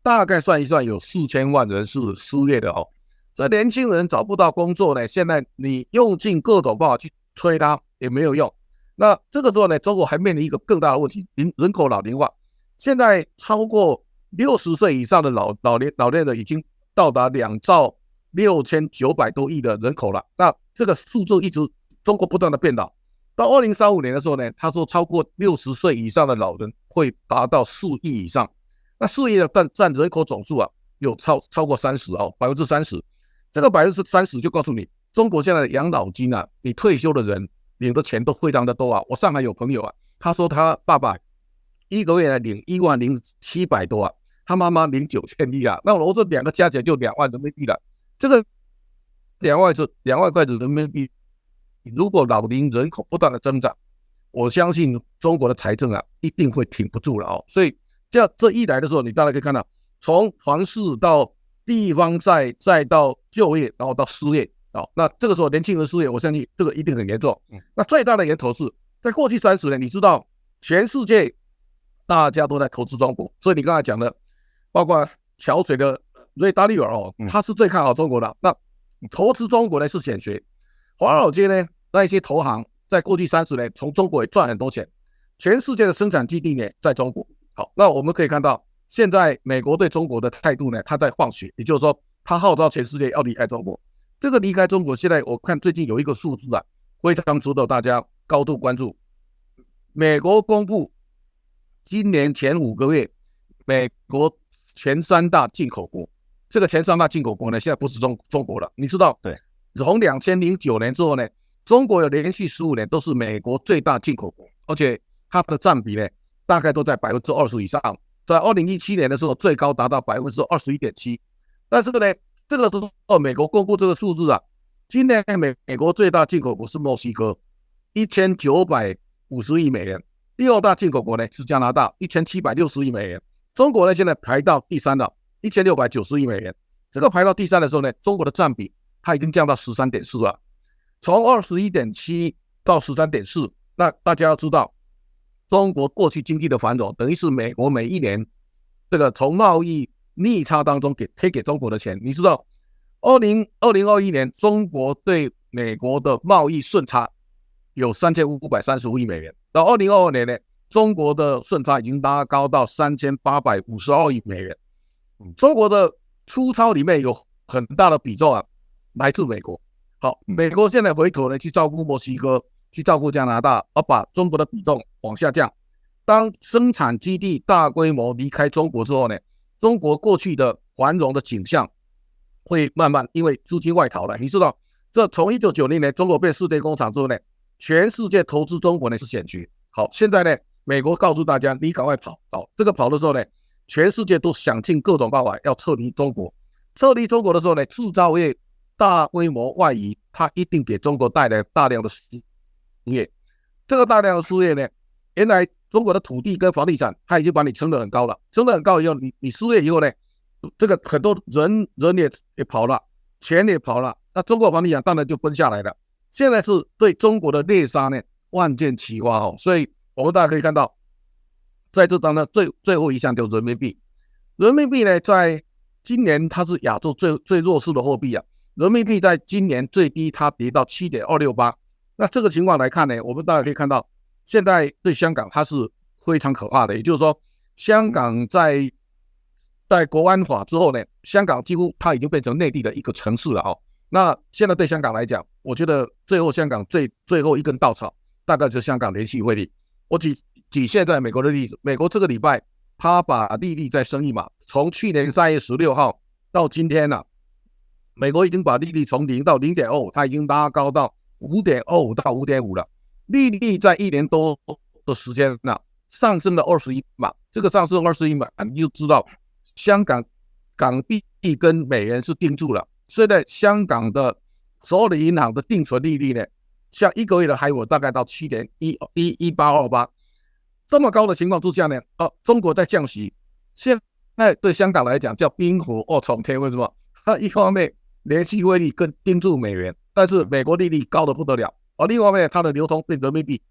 大概算一算有4000万人是失业的这年轻人找不到工作呢，现在你用尽各种办法去催他也没有用。那这个时候呢，中国还面临一个更大的问题，人口老龄化。现在超过60岁以上的老年人已经到达2兆6900多亿的人口了。那这个数字一直中国不断的变老，到2035年的时候呢，他说超过60岁以上的老人会达到4亿以上。那4亿的占人口总数有超过30%， 30%。这个 30% 就告诉你，中国现在的养老金你退休的人领的钱都非常的多我上海有朋友他说他爸爸一个月领10700多他妈妈领9000亿那我这两个加起来就2万人民币了。这个2万块的人民币，如果老龄人口不断的增长，我相信中国的财政一定会挺不住了所以这一来的时候，你大家可以看到，从房市到地方债，再到就业，然后到失业那这个时候年轻人失业，我相信这个一定很严重。那最大的源头是在过去30年，你知道全世界大家都在投资中国，所以你刚才讲的，包括桥水的瑞达利尔他是最看好中国的。那投资中国呢是显学，华尔街呢那一些投行在过去30年从中国也赚很多钱，全世界的生产基地呢在中国。好，那我们可以看到，现在美国对中国的态度呢，他在放血，也就是说，他号召全世界要离开中国。这个离开中国，现在我看最近有一个数字非常值得大家高度关注。美国公布今年前5个月，美国前3大进口国，这个前3大进口国呢，现在不是中国了。你知道，对，从2009年之后呢，中国有连续15年都是美国最大进口国，而且它的占比呢，大概都在 20% 以上。在2017年的时候，最高达到 21.7%。但是呢，这个时候美国公布这个数字今年美国最大进口国是墨西哥，1950亿美元。第2大进口国呢是加拿大，1760亿美元。中国呢现在排到第3了，1690亿美元。这个排到第3的时候呢，中国的占比它已经降到 13.4% 了，从 21.7 到 13.4。那大家要知道，中国过去经济的繁荣，等于是美国每一年这个从贸易逆差当中贴给中国的钱。你知道2021年中国对美国的贸易顺差有3535亿美元，到2022年呢，中国的顺差已经拉高到3852亿美元。中国的出超里面有很大的比重来自美国。好，美国现在回头呢去照顾墨西哥，去照顾加拿大，而把中国的比重往下降。当生产基地大规模离开中国之后呢，中国过去的繁荣的景象会慢慢因为资金外逃了。你知道，这从1990年中国变世界工厂之后呢，全世界投资中国呢是显学。好，现在呢，美国告诉大家你赶快跑。这个跑的时候呢，全世界都想尽各种办法要撤离中国。撤离中国的时候呢，制造业大规模外移，它一定给中国带来大量的失业。这个大量的失业呢，原来中国的土地跟房地产，它已经把你撑得很高了，撑得很高以后，你失业以后呢，这个很多人也跑了，钱也跑了，那中国房地产当然就崩下来了。现在是对中国的猎杀呢，万箭齐发所以我们大家可以看到，在这当中最后一项就是人民币。人民币呢，在今年它是亚洲最弱势的货币人民币在今年最低它跌到 7.268。那这个情况来看呢，我们大家可以看到，现在对香港它是非常可怕的。也就是说，香港在国安法之后呢，香港几乎它已经变成内地的一个城市了那现在对香港来讲，我觉得最后香港最后一根稻草，大概就是香港联系汇率。我举现在美国的例子，美国这个礼拜它把利率再升一码，从去年3月16号到今天美国已经把利率从0到 0.25， 它已经拉高到 5.25 到 5.5 了。利率在1年多的时间上升了21码，这个上升21码，你就知道香港港币跟美元是定住了，所以呢，香港的所有的银行的定存利率呢，像1个月的海WO大概到7.1828，这么高的情况之下呢，中国在降息，现在对香港来讲叫冰火二重天，为什么？它一方面联系汇率更盯住美元，但是美国利率高得不得了，而另外一方面它的流通变人民币，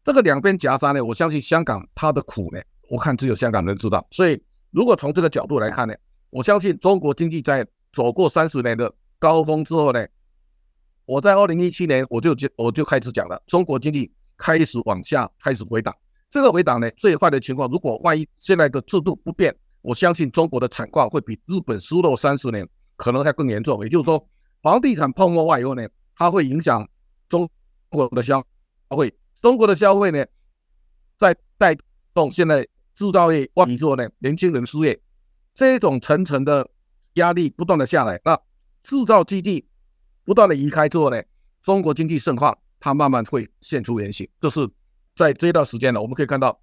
这个两边夹杀呢，我相信香港它的苦呢，我看只有香港人知道。所以如果从这个角度来看呢，我相信中国经济在走过30年的高峰之后呢，我在2017年我就开始讲了，中国经济开始往下开始回档。这个回档呢，最坏的情况，如果万一现在的制度不变，我相信中国的惨况会比日本失落30年可能还更严重。也就是说，房地产泡沫化以后呢，它会影响中国的消费，中国的消费呢，在带动现在制造业旺季之后呢，年轻人失业，这种层层的压力不断的下来，那制造基地不断的移开之后呢，中国经济盛况它慢慢会现出原形。这是在这段时间呢，我们可以看到，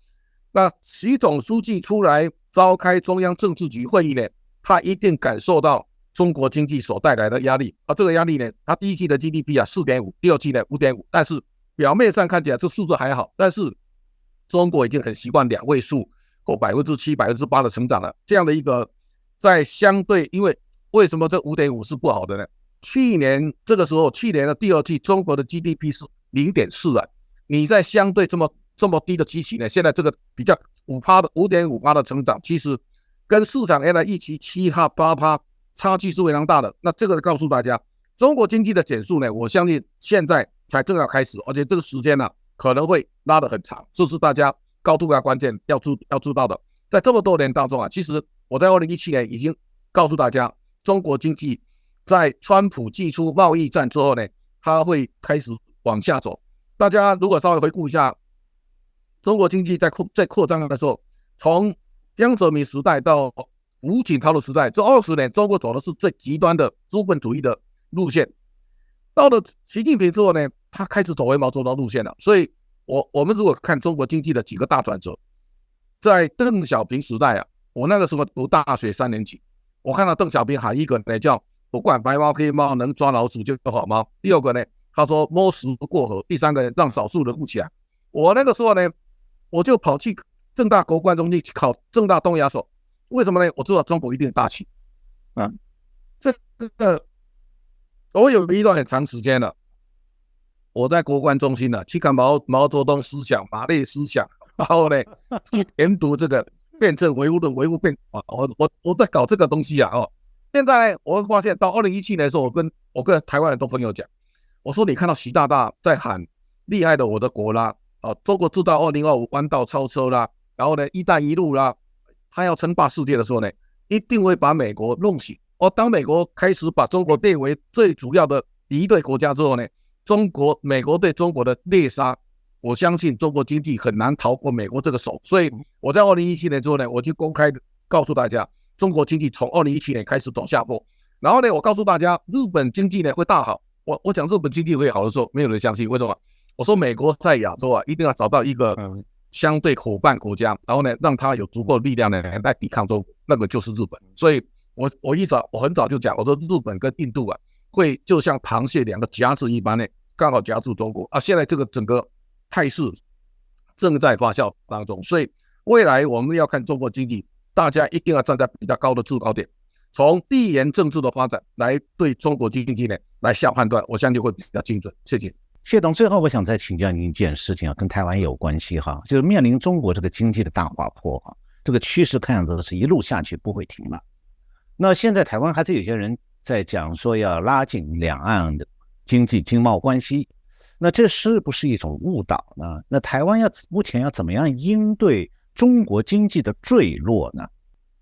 那习总书记出来召开中央政治局会议呢，他一定感受到中国经济所带来的压力。这个压力呢，他第一季的 GDP 4.5， 第二季的 5.5， 但是表面上看起来这数字还好，但是中国已经很习惯2位数或7%、8%的成长了。这样的一个在相对，因为什么这 5.5 是不好的呢？去年这个时候，去年的第二季，中国的 GDP 是 0.4 啊。你在相对这么低的基期呢，现在这个比较 5.5% 的成长，其实跟市场原来预期7%、8%差距是非常大的。那这个告诉大家，中国经济的减速呢，我相信现在才正要开始，而且这个时间呢，可能会拉得很长，这是大家高度的关键要知道的。在这么多年当中啊，其实我在2017年已经告诉大家，中国经济在川普祭出贸易战之后呢，它会开始往下走。大家如果稍微回顾一下，中国经济在扩张的时候，从江泽民时代到胡锦涛的时代，这20年中国走的是最极端的资本主义的路线。到了习近平之后呢，他开始走回毛泽东路线了。所以我们如果看中国经济的几个大转折，在邓小平时代啊，我那个时候读大学3年级，我看到邓小平喊一个呢叫不管白猫黑猫，能抓老鼠就好猫。第二个呢，他说摸石不过河。第三个让少数人富起来。我那个时候呢，我就跑去政大国关中心去考政大东亚所。为什么呢？我知道中国一定大起啊。这个我有一段很长时间了，我在国关中心呢去看毛泽东思想、马列思想，然后呢去研读这个辩证唯物论、唯物辩啊。我在搞这个东西啊。现在呢，我会发现到2017年的时候，我跟台湾很多朋友讲，我说你看到习大大在喊厉害的我的国啦，中国制造2025弯道超车啦，然后呢一带一路啦，他要称霸世界的时候呢，一定会把美国弄醒。当美国开始把中国列为最主要的敌对国家之后呢，美国对中国的猎杀，我相信中国经济很难逃过美国这个手。所以我在2017年之后呢，我就公开告诉大家，中国经济从2017年开始走下坡。然后呢，我告诉大家，日本经济呢会大好。我讲日本经济会好的时候，没有人相信。为什么？我说美国在亚洲啊，一定要找到一个相对伙伴国家，然后呢，让他有足够的力量呢来抵抗中国，那个就是日本。所以我很早就讲，我说日本跟印度啊，会就像螃蟹2个夹子一般呢，刚好夹住中国啊。现在这个整个态势正在发酵当中，所以未来我们要看中国经济，大家一定要站在比较高的制高点，从地缘政治的发展来对中国经济呢来下判断，我相信会比较精准。谢谢。谢董，最后我想再请教您一件事情啊，跟台湾有关系哈，就是面临中国这个经济的大滑坡哈，这个趋势看样子是一路下去不会停了。那现在台湾还是有些人在讲说要拉近两岸的经贸关系，那这是不是一种误导呢？那台湾目前要怎么样应对中国经济的坠落呢？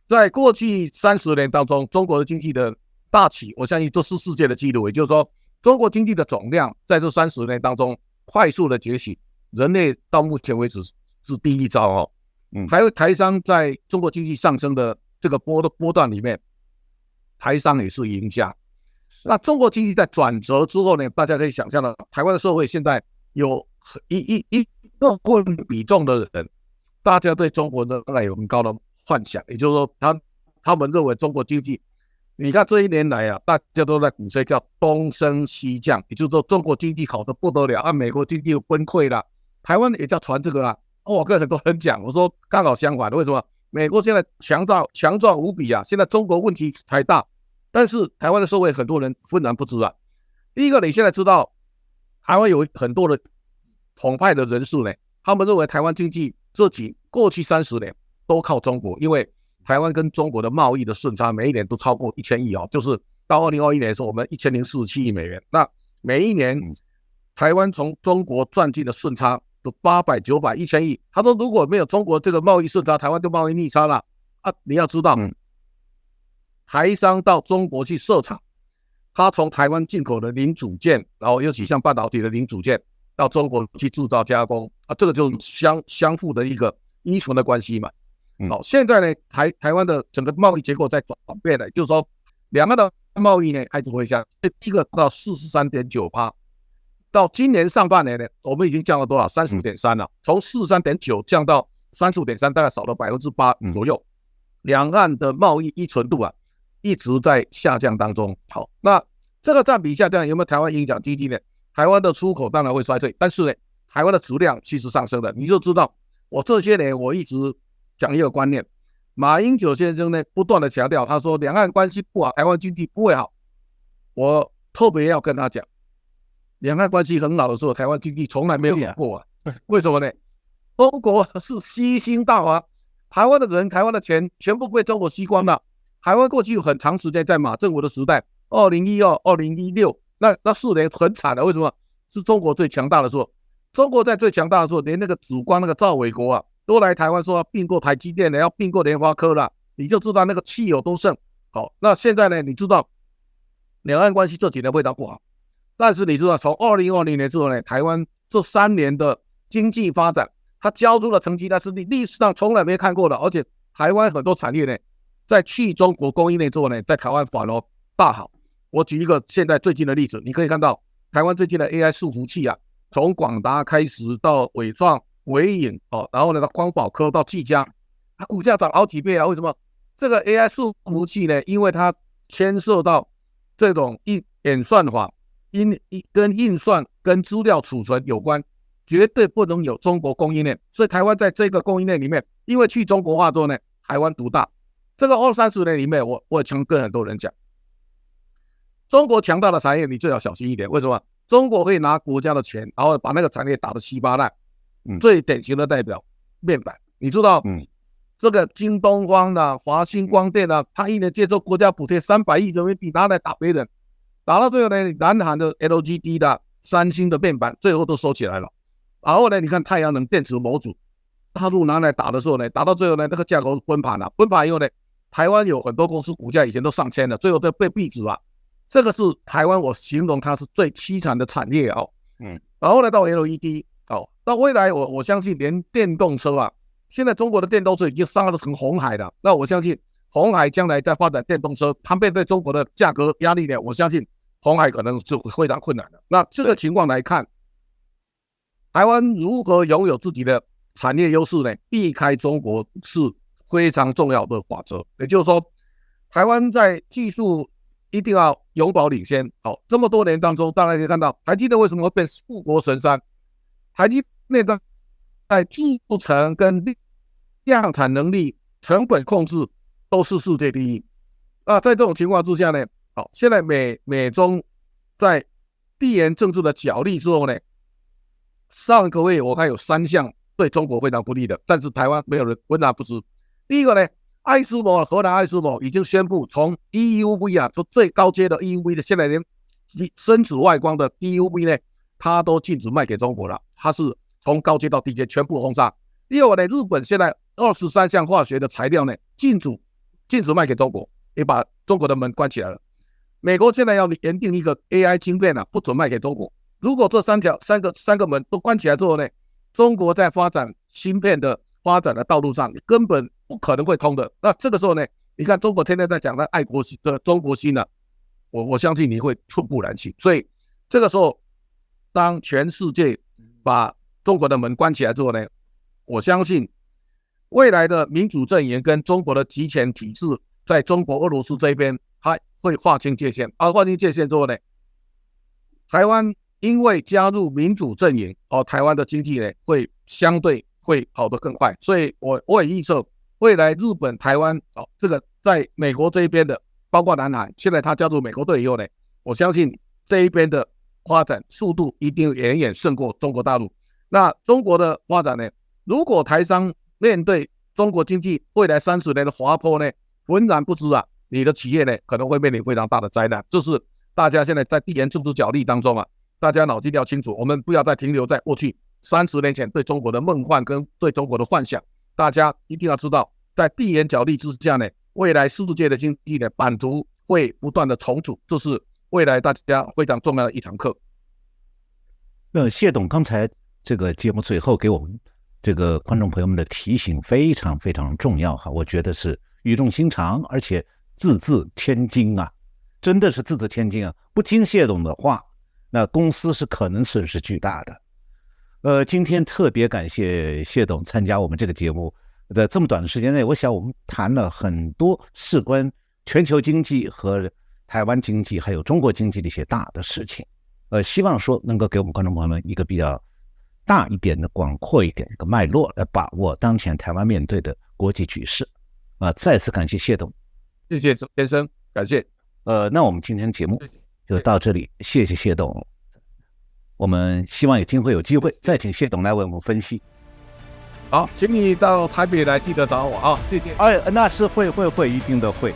在过去30年当中，中国的经济的大起，我相信这是世界的纪录。也就是说，中国经济的总量在这30年当中快速的崛起，人类到目前为止是第一招台商在中国经济上升的这个波段里面，台商也是赢家。那中国经济在转折之后呢，大家可以想象到，台湾的社会现在有一部分比重的人，大家对中国仍然有很高的幻想，也就是说他们认为中国经济，你看这一年来啊，大家都在鼓吹叫东升西降，也就是说中国经济好得不得了啊，美国经济又崩溃了，台湾也在传这个啊。我跟很多人讲，我说刚好相反，为什么？美国现在强壮无比啊，现在中国问题才大，但是台湾的社会很多人浑然不知啊。第一个，你现在知道台湾有很多的统派的人士呢，他们认为台湾经济过去30年都靠中国，因为台湾跟中国的贸易的顺差每一年都超过1000亿哦，就是到2021年的时候，我们1047亿美元，那每一年台湾从中国赚进的顺差都800、900、1000亿。他说如果没有中国这个贸易顺差，台湾就贸易逆差了啊！你要知道，台商到中国去设厂，他从台湾进口的零组件，然后尤其像半导体的零组件，到中国去制造加工啊，这个就是相互的一个依存的关系嘛。好，现在呢，台湾的整个贸易结构在转变了，就是说两岸的贸易呢开始回降，第一个到 43.9%， 到今年上半年呢，我们已经降了多少 ？35.3% 了，从 43.9% 降到 35.3%， 大概少了 8% 左右。两岸的贸易依存度啊，一直在下降当中。好，那这个占比下降有没有台湾影响经济呢？台湾的出口当然会衰退，但是呢，台湾的质量其实上升的。你就知道，我这些年我一直讲一个观念，马英九先生呢不断的强调，他说两岸关系不好，台湾经济不会好。我特别要跟他讲，两岸关系很好的时候，台湾经济从来没有好过啊。为什么呢？中国是吸星大王，台湾的人、台湾的钱全部被中国吸光了。台湾过去有很长时间在马政府的时代，2012、2016，那4年很惨的。为什么？是中国最强大的时候。中国在最强大的时候，连那个紫光那个赵伟国啊，都来台湾说要并购台积电的，要并购联发科了，你就知道那个气有多盛。好，那现在呢，你知道两岸关系这几年非常不好，但是你知道从2020年之后呢，台湾这3年的经济发展，它交出的成绩，那是历史上从来没看过的，而且台湾很多产业呢，在去中国供应链之后呢，在台湾反而大好。我举一个现在最近的例子，你可以看到台湾最近的 AI 伺服器啊，从广达开始到伟创、伟影然后呢到光宝科到技嘉，它股价涨好几倍啊！为什么？这个 AI 伺服器呢，因为它牵涉到这种演算法、跟运算、跟资料储存有关，绝对不能有中国供应链。所以台湾在这个供应链里面，因为去中国化之后呢，台湾独大。这个20-30年里面，我也常跟很多人讲，中国强大的产业你最好小心一点。为什么？中国会拿国家的钱，然后把那个产业打得稀巴烂。最典型的代表面板，你知道，这个京东方啊、华星光电啊，他一年接受国家补贴300亿人民币拿来打别人，打到最后呢，南韩的 LGD 的、三星的面板最后都收起来了。然后呢，你看太阳能电池模组，大陆拿来打的时候呢，打到最后呢，那个价格崩盘了。崩盘以后呢，台湾有很多公司股价以前都上千了，最后都被逼止了。这个是台湾，我形容它是最凄惨的产业哦。然后呢，到 LED 到未来我相信连电动车啊，现在中国的电动车已经上了成鸿海了。那我相信鸿海将来在发展电动车，它面对中国的价格压力呢，我相信鸿海可能是非常困难的。那这个情况来看，台湾如何拥有自己的产业优势呢？避开中国是非常重要的法则。也就是说，台湾在技术一定要永保领先。这么多年当中，大家可以看到台积电为什么会变富国神山？台积电在制程跟量产能力、成本控制都是世界第一。在这种情况之下呢，现在美中在地缘政治的角力之后呢，上个月我看有3项对中国非常不利的，但是台湾没有人浑然不知。第一个呢，荷兰艾斯摩已经宣布从 EUV 啊，就最高阶的 EUV 的，现在连深紫外光的 EUV 呢，它都禁止卖给中国了，它是从高阶到低阶全部轰炸。第二个呢，日本现在23项化学的材料呢，禁止卖给中国，也把中国的门关起来了。美国现在要研定一个 AI 晶片不准卖给中国。如果这三个门都关起来之后呢，中国在发展芯片的发展的道路上，你根本不可能会通的。那这个时候呢，你看中国天天在讲的爱国心的中国心我相信你会猝不然起。所以这个时候，当全世界把中国的门关起来之后呢，我相信未来的民主阵营跟中国的集权体制，在中国、俄罗斯这边，它会划清界限。划清界限之后呢，台湾因为加入民主阵营，台湾的经济呢会相对会跑得更快。所以我也预测，未来日本、台湾这个在美国这一边的，包括南海，现在它加入美国队以后呢，我相信这一边的发展速度一定远远胜过中国大陆。那中国的发展呢，如果台商面对中国经济未来30年的滑坡呢，浑然不知啊，你的企业呢可能会面临非常大的灾难。这是大家现在在地缘政治角力当中啊，大家脑筋要清楚，我们不要再停留在过去30年前对中国的梦幻跟对中国的幻想。大家一定要知道，在地缘角力之下呢，未来世界的经济的版图会不断的重组，这是未来大家非常重要的一堂课。谢董刚才这个节目最后给我们这个观众朋友们的提醒非常非常重要哈，我觉得是语重心长，而且字字千金啊，真的是字字千金啊！不听谢董的话，那公司是可能损失巨大的。今天特别感谢谢董参加我们这个节目，在这么短的时间内，我想我们谈了很多事关全球经济和台湾经济还有中国经济的一些大的事情。希望说能够给我们观众朋友们一个比较大一点的、广阔一点的一个脉络，来把握当前台湾面对的国际局势。再次感谢谢董，谢谢先生，感谢。那我们今天节目就到这里，谢谢谢董。我们希望有机会再请谢董来为我们分析。好，请你到台北来，记得找我啊，谢谢。那是会，一定的会。